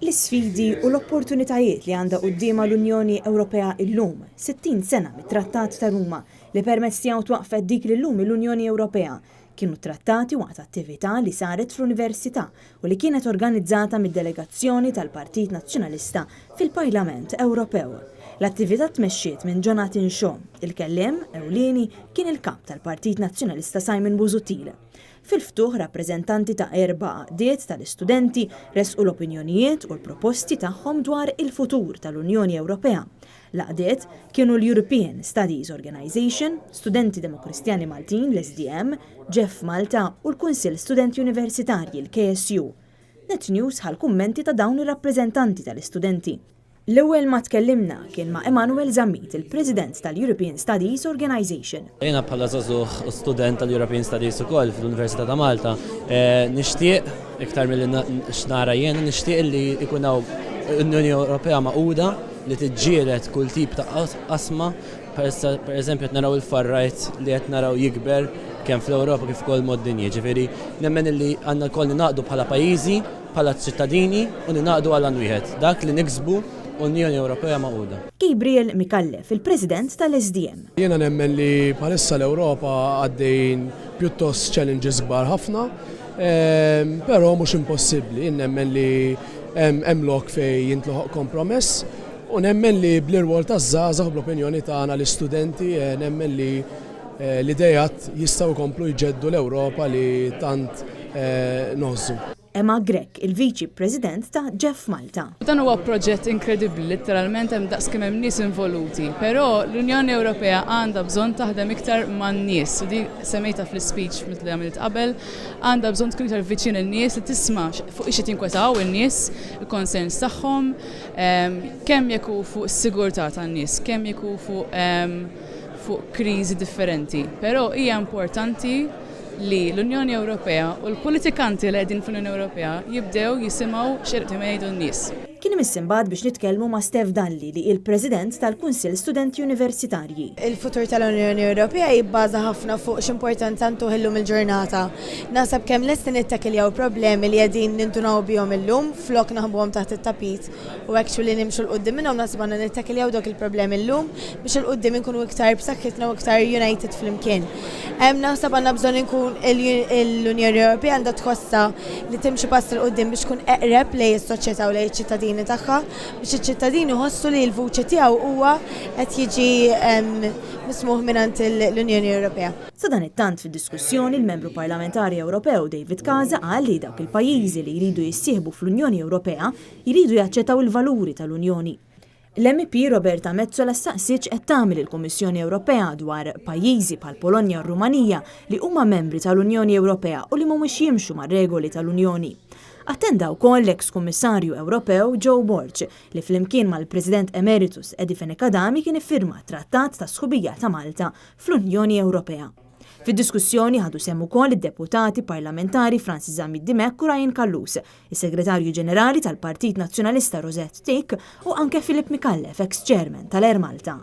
L-isfidi u l-opportunitajiet li għandha qudiema l-Unjoni Ewropea llum, 60 sena mit-Trattat ta' Ruma li permezz tiegħu twaqfet dik li llum l-Unjoni Ewropea kienu trattati waqt attività li saret fl-Università u li kienet organizzata mid-delegazzjoni tal-Partit Nazzjonalista fil-Parlament Ewropew. L-attività tmexxiet minn Jonathan Shaw, il-kelliem ewlieni kien il-kap tal-Partit Nazzjonalista Simon Busuttil. Fil-ftuħ rappreżentanti ta' 4 għaqdiet tal-istudenti resqu l-opinjonijiet u l-proposti tagħhom dwar il-futur tal-Unjoni Ewropea. L-għaqdiet kienu l-European Studies Organization, Studenti Demokristjani Maltin l-SDM, Jeff Malta u l-Kunsill Studenti Universitarji l-KSU. Net News ħal-kummenti ta' dawn ir-rappreżentanti tal-istudenti. L-ewwel ma tkellimna kien ma' Emanuel Zammit, il-President tal-European Studies Organization. Jiena bħala żagħżugħ student tal-European Studies ukoll fl-Università ta' Malta, nixtieq iktar milli x'nara jiena nixtieq li jkun hawn l-Unjoni Ewropea maquda li tiġġieled kull tip ta' qasma, pereżempju qed naraw il-far-right li qed naraw jikber kemm fl-Ewropa kif ukoll mod-dinja. Ġifieri nemmen li għandna wkoll ninaqdu bħala pajjiżi, bħala ċittadini u ninaqdu għal wieħed. Dak li niksbu Unjoni Ewropea maquda. Gabriel Mikallef, il-President tal-SDM. Jiena nemmen li bħalissa l-Ewropa għaddejn pjuttost challenges kbar ħafna, però mhux impossibbli. Nemmen li hemm lok fejn jintloħoq kompromess u nemmen li bl-irwol taż-żgħażagħ bl-opinjoni tagħna l-istudenti nemmen li l-idejat jistgħu jkomplu jġeddu l-Ewropa li tant noħżu. Emma Grek, il-Viċi President ta' Jeff Malta. Dan huwa proġett inkredibbli, letteralment hemm daqs kemm hemm nies involuti, però l-Unjoni Ewropea għandha bżonn taħdem iktar man-nies. U di semmejta fl-speech li għamilt qabel, għandha bżonn tkun iktar viċin in-nies li tisma' fuq ix tinkwetaw in-nies, il-konsens tagħhom, kemm jekk fuq is-sigurtà tan-nies, kemm jekk fuq kriżi differenti. Però hija importanti li l-Unjoni Ewropea u l-politikanti li qegħdin fl-Unjoni Ewropea jibdew jisimgħu x'qed jgħidu n-nies. Kien imissimbagħad biex nitkellmu ma' Steph Dalli li il-President tal-Kunsill Studenti Universitarji. Il-futur tal-Unjoni Ewropea jibbaża ħafna fuq x'importanza għandu llum il-ġurnata. Naħseb kemm lesti nittakiljaw problemi li qegħdin nintunaw bihom illum flok naħbuhom taħt it-tapit u actually nimxu l-qudiem minnhom naħseb għandna nittakiljaw dawk il-problemi llum biex il-qudiem inkunu iktar b'saħħitna u iktar united flimkien. Naħseb għandna bżonn inkun l-Unjoni Ewropea għandha tħossha li timxi pass il-qudiem biex tkun eqreb lejn is-soċjetà u lejn iċ-ċittadini tagħha biex iċ-ċittadini ħossu li l-vuċi tiegħu huwa qed jiġi mismuh mingħand l-Unjoni Ewropea. Sa dan it-tant fid-diskussjoni il-Membru Parlamentari Ewropew David Casa qal li dawk il-pajjiżi li jridu jissieħbu fl-Unjoni Ewropea jridu jaċċettaw il-valuri tal-Unjoni. L-MP Roberta Metsola staqsiċ qed tagħmel il-Kummissjoni Ewropea dwar pajjiżi bħal Polonja u Rumanija li huma membri tal-Unjoni Ewropea u li mhumiex jimxu mar-regoli tal-Unjoni. Attenda wkoll l-eks Kummissarju Ewropew Joe Borg li flimkien mal-President Emeritus Edifen Kadami kien iffirma trattat ta' sħubija ta' Malta fl-Unjoni Ewropea. Fid-diskussjoni ħadu semmu wkoll id-deputati parlamentari Francis Zamid Dimek u Ryan Kallus, is-Segretarju Ġenerali tal-Partit Nazzjonalista Rosette Tik u anke Filip Mikallef, ex-Chairman tal-Air Malta.